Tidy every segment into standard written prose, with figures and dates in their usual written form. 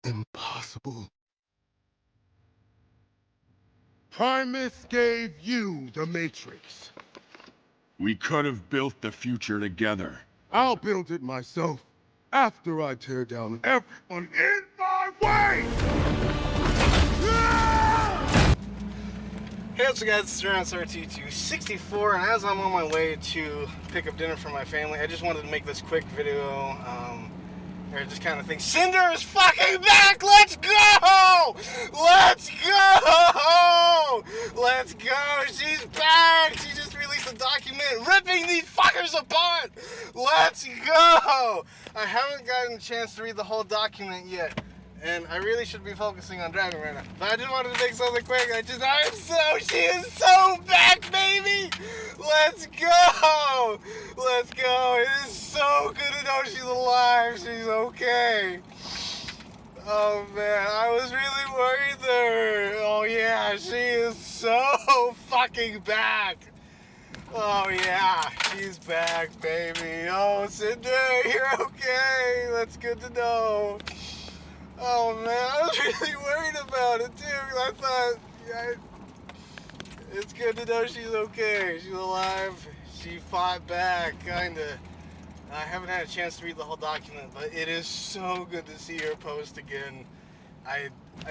Impossible. Primus gave you the Matrix. We could have built the future together. I'll build it myself after I tear down everyone in my way! Hey, what's up guys, it's RT264, and as I'm on my way to pick up dinner for my family, I just wanted to make this quick video, or just kind of think, Sinder is fucking back! Let's go! Let's go! Let's go! She's back! She just released a document ripping these fuckers apart! Let's go! I haven't gotten a chance to read the whole document yet. And I really should be focusing on driving right now. But I just wanted to make something quick. She is so back, baby! Let's go! Let's go! It is so good to know she's alive. She's okay. Oh man, I was really worried there. Oh yeah, she is so fucking back. Oh yeah, she's back, baby. Oh, Sinder, you're okay. That's good to know. Oh man, I was really worried about it too, because I thought, yeah, it's good to know she's okay. She's alive. She fought back, kinda. I haven't had a chance to read the whole document, but it is so good to see her post again. I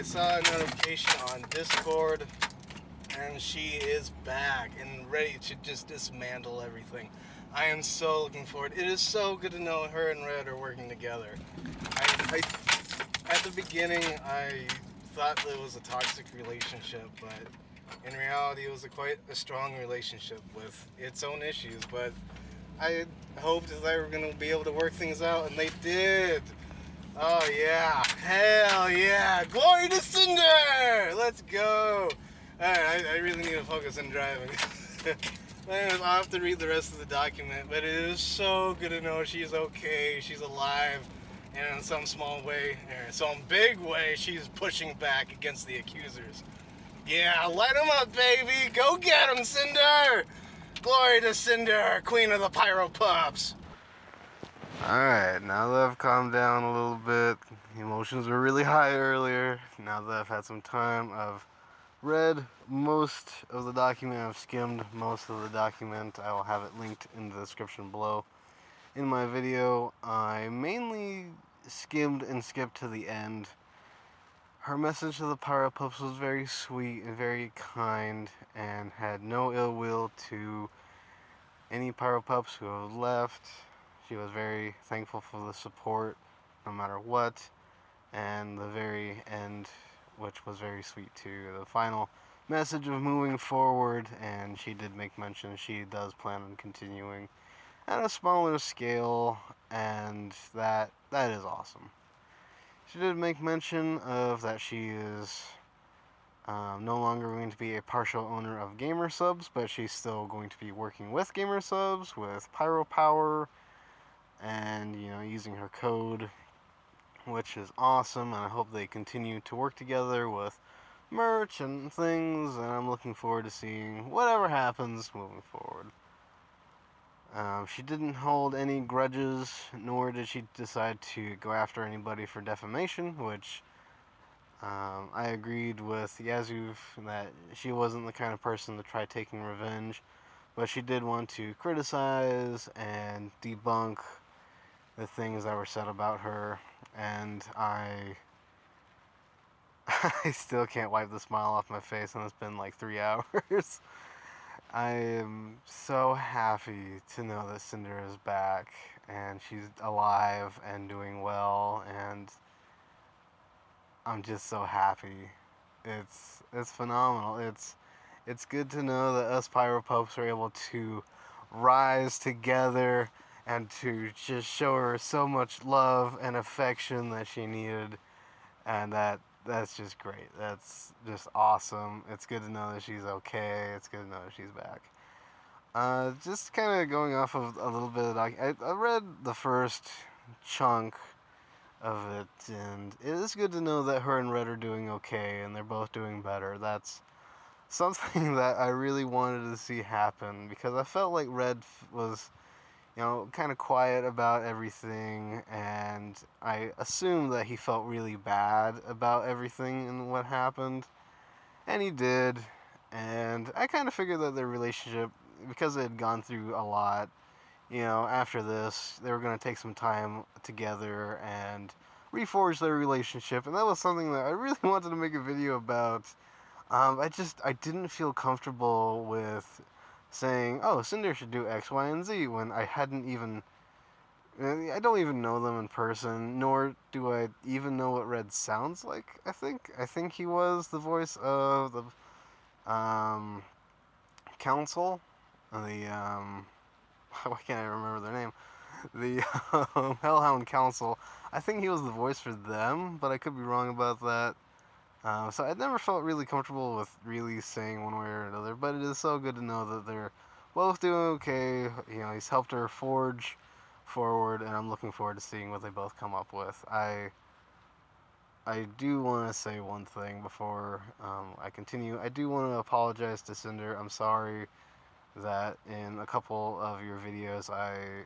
saw a notification on Discord, and she is back and ready to just dismantle everything. I am so looking forward. It is so good to know her and Red are working together. At the beginning, I thought it was a toxic relationship, but in reality, it was quite a strong relationship with its own issues. But I hoped that they were going to be able to work things out, and they did. Oh yeah, hell yeah, glory to Sinder! Let's go. Alright, I really need to focus on driving. I'll have to read the rest of the document, but it is so good to know she's okay, she's alive. And in some small way, or some big way, she's pushing back against the accusers. Yeah, light them up, baby! Go get them, Sinder! Glory to Sinder, queen of the Pyro pups! Alright, now that I've calmed down a little bit, emotions were really high earlier. Now that I've had some time, I've read most of the document, I've skimmed most of the document. I will have it linked in the description below. In my video, I mainly skimmed and skipped to the end. Her message to the Pyro pups was very sweet and very kind, and had no ill will to any Pyro pups who have left. She was very thankful for the support, no matter what, and the very end, which was very sweet too. The final message of moving forward, and she did make mention she does plan on continuing at a smaller scale, and that is awesome. She did make mention of that she is no longer going to be a partial owner of Gamer Subs, but she's still going to be working with Gamer Subs, with Pyro Power, and using her code, which is awesome. And I hope they continue to work together with merch and things, and I'm looking forward to seeing whatever happens moving forward. She didn't hold any grudges, nor did she decide to go after anybody for defamation, which I agreed with Yazoo that she wasn't the kind of person to try taking revenge, but she did want to criticize and debunk the things that were said about her, and I still can't wipe the smile off my face, and it's been like 3 hours. I am so happy to know that Sinder is back, and she's alive and doing well, and I'm just so happy. It's phenomenal. It's good to know that us Pyro Pups are able to rise together and to just show her so much love and affection that she needed, and that's just great. That's just awesome. It's good to know that she's okay. It's good to know that she's back. Just kind of going off of a little bit of I read the first chunk of it, and it is good to know that her and Red are doing okay, and they're both doing better. That's something that I really wanted to see happen, because I felt like Red was, kind of quiet about everything, and I assumed that he felt really bad about everything and what happened, and he did. And I kind of figured that their relationship, because they had gone through a lot, after this, they were going to take some time together and reforge their relationship, and that was something that I really wanted to make a video about. I didn't feel comfortable with saying, "Oh, Cinder should do X, Y, and Z," when I don't even know them in person, nor do I even know what Red sounds like. I think he was the voice of the council, the why can't I remember their name? The Hellhound Council. I think he was the voice for them, but I could be wrong about that. So I never felt really comfortable with really saying one way or another, but it is so good to know that they're both doing okay. He's helped her forge forward, and I'm looking forward to seeing what they both come up with. I do want to say one thing before I continue. I do want to apologize to Cinder. I'm sorry that in a couple of your videos I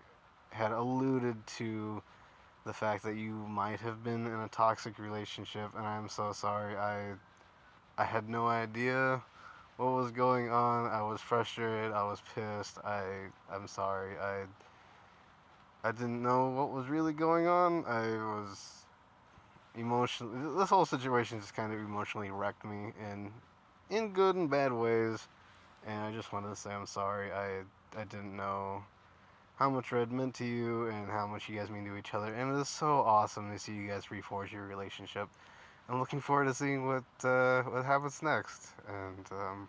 had alluded to the fact that you might have been in a toxic relationship, and I'm so sorry. I had no idea what was going on. I was frustrated. I was pissed. I'm sorry. I didn't know what was really going on. I was emotional. This whole situation just kind of emotionally wrecked me in good and bad ways, and I just wanted to say I'm sorry. I didn't know how much Red meant to you and how much you guys mean to each other, and it is so awesome to see you guys reforge your relationship. I'm looking forward to seeing what happens next, and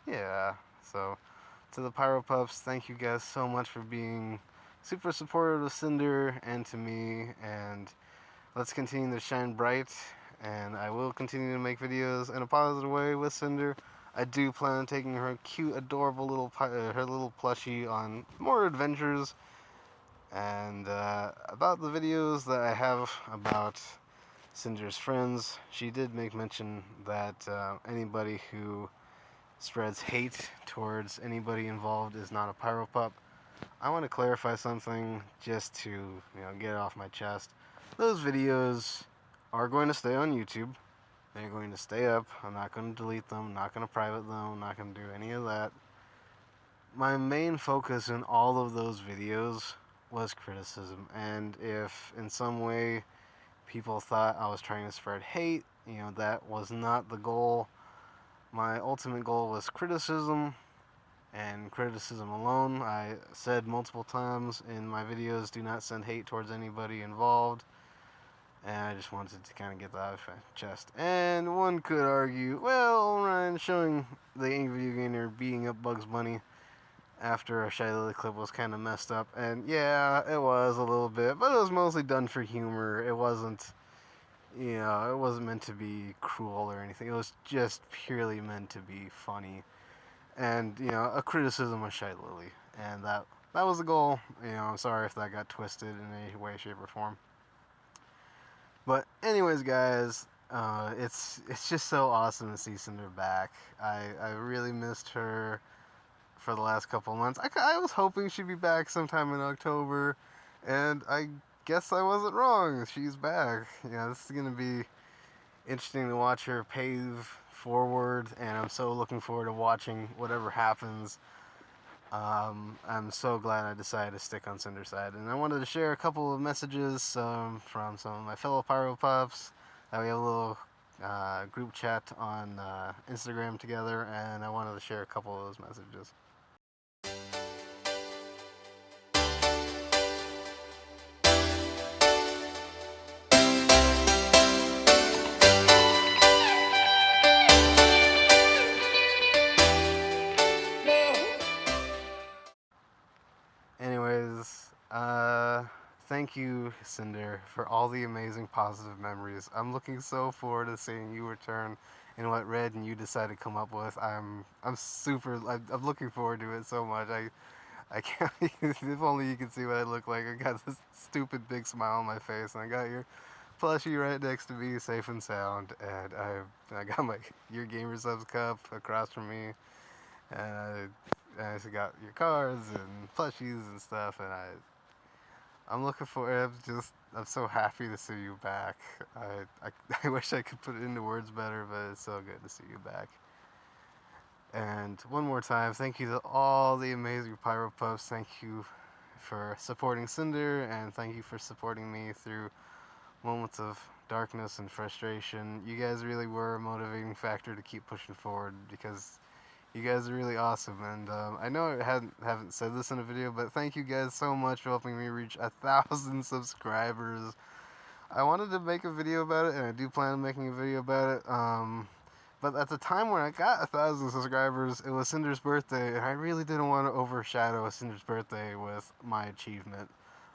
yeah. So to the Pyro pups, thank you guys so much for being super supportive of Cinder and to me, and let's continue to shine bright. And I will continue to make videos in a positive way with Cinder. I do plan on taking her cute, adorable her little plushie on more adventures. And about the videos that I have about Cinder's friends, she did make mention that anybody who spreads hate towards anybody involved is not a Pyro pup. I want to clarify something just to get it off my chest. Those videos are going to stay on YouTube. They're going to stay up. I'm not going to delete them. I'm not going to private them. I'm not going to do any of that. My main focus in all of those videos was criticism, and if in some way people thought I was trying to spread hate, that was not the goal. My ultimate goal was criticism, and criticism alone. I said multiple times in my videos, do not send hate towards anybody involved, and I just wanted to kind of get that off my chest. And one could argue, well, Ryan showing the Angry Video Gamer beating up Bugs Bunny after a Shy Lily clip was kind of messed up, and yeah, it was a little bit, but it was mostly done for humor. It wasn't, it wasn't meant to be cruel or anything. It was just purely meant to be funny, and a criticism of Shy Lily, and that was the goal. I'm sorry if that got twisted in any way, shape, or form. But anyways, guys, it's just so awesome to see Cinder back. I really missed her for the last couple of months. I was hoping she'd be back sometime in October, and I guess I wasn't wrong. She's back. This is gonna be interesting to watch her pave forward, and I'm so looking forward to watching whatever happens. I'm so glad I decided to stick on Cinder's side, and I wanted to share a couple of messages from some of my fellow Pyro pups. We have a little group chat on Instagram together, and I wanted to share a couple of those messages. Anyways, thank you, Cinder, for all the amazing positive memories. I'm looking so forward to seeing you return and what Red and you decide to come up with. I'm looking forward to it so much. I can't. If only you could see what I look like. I got this stupid big smile on my face, and I got your plushie right next to me, safe and sound, and I got my Your Gamer Subs cup across from me, and I got your cards and plushies and stuff, and I'm looking for it. I'm so happy to see you back. I wish I could put it into words better, but it's so good to see you back. And one more time, thank you to all the amazing Pyro pups. Thank you for supporting Sinder, and thank you for supporting me through moments of darkness and frustration. You guys really were a motivating factor to keep pushing forward, because you guys are really awesome. And I know I haven't said this in a video, but thank you guys so much for helping me reach 1,000 subscribers. I wanted to make a video about it, and I do plan on making a video about it. But at the time when I got 1,000 subscribers, it was Cinder's birthday, and I really didn't want to overshadow Cinder's birthday with my achievement.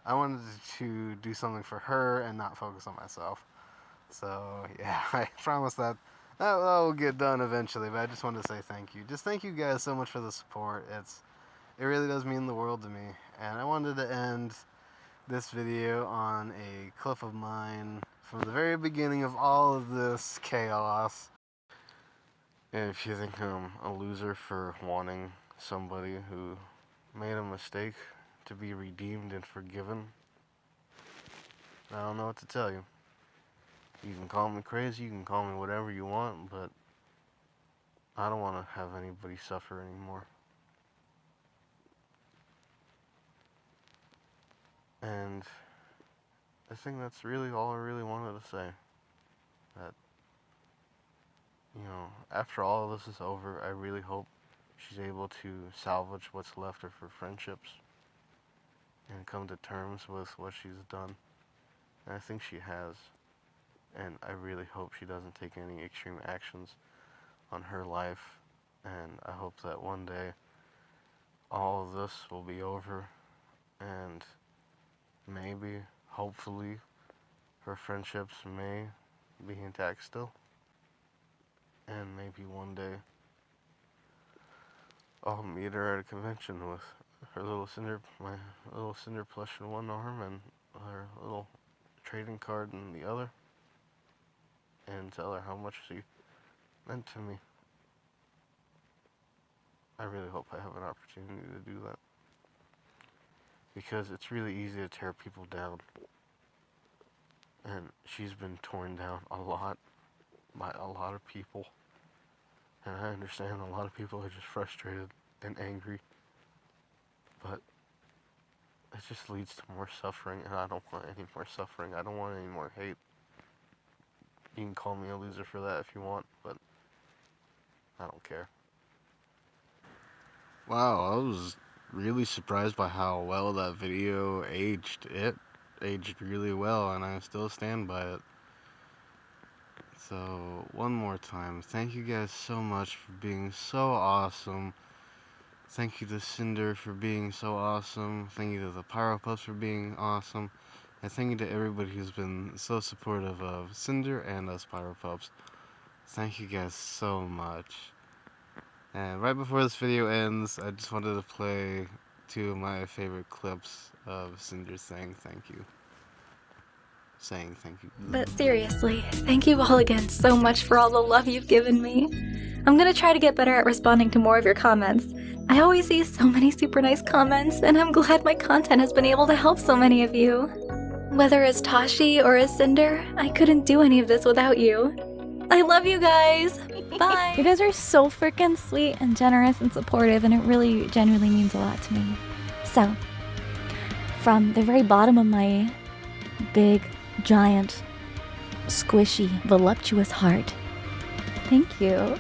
I wanted to do something for her and not focus on myself. So yeah, I promise that will get done eventually, but I just wanted to say thank you. Just thank you guys so much for the support. It really does mean the world to me. And I wanted to end this video on a clip of mine from the very beginning of all of this chaos. And if you think I'm a loser for wanting somebody who made a mistake to be redeemed and forgiven, I don't know what to tell you. You can call me crazy, you can call me whatever you want, but I don't want to have anybody suffer anymore. And I think that's really all I really wanted to say. That, you know, after all of this is over, I really hope she's able to salvage what's left of her friendships and come to terms with what she's done. And I think she has. And I really hope she doesn't take any extreme actions on her life. And I hope that one day all of this will be over, and maybe, hopefully, her friendships may be intact still. And maybe one day I'll meet her at a convention with her little Cinder, my little Cinder plush in one arm and her little trading card in the other, and tell her how much she meant to me. I really hope I have an opportunity to do that, because it's really easy to tear people down, and she's been torn down a lot by a lot of people, and I understand a lot of people are just frustrated and angry, but it just leads to more suffering, and I don't want any more suffering. I don't want any more hate. You can call me a loser for that if you want, but I don't care. Wow, I was really surprised by how well that video aged. It aged really well, and I still stand by it. So, one more time, thank you guys so much for being so awesome. Thank you to Sinder for being so awesome. Thank you to the Pyro pups for being awesome. And thank you to everybody who's been so supportive of Sinder and us Pyro pups. Thank you guys so much. And right before this video ends, I just wanted to play 2 of my favorite clips of Cinder saying thank you. Saying thank you. But seriously, thank you all again so much for all the love you've given me. I'm gonna try to get better at responding to more of your comments. I always see so many super nice comments, and I'm glad my content has been able to help so many of you. Whether as Tashi or as Cinder, I couldn't do any of this without you. I love you guys! Bye! You guys are so freaking sweet and generous and supportive, and it really genuinely means a lot to me. So, from the very bottom of my big, giant, squishy, voluptuous heart, thank you.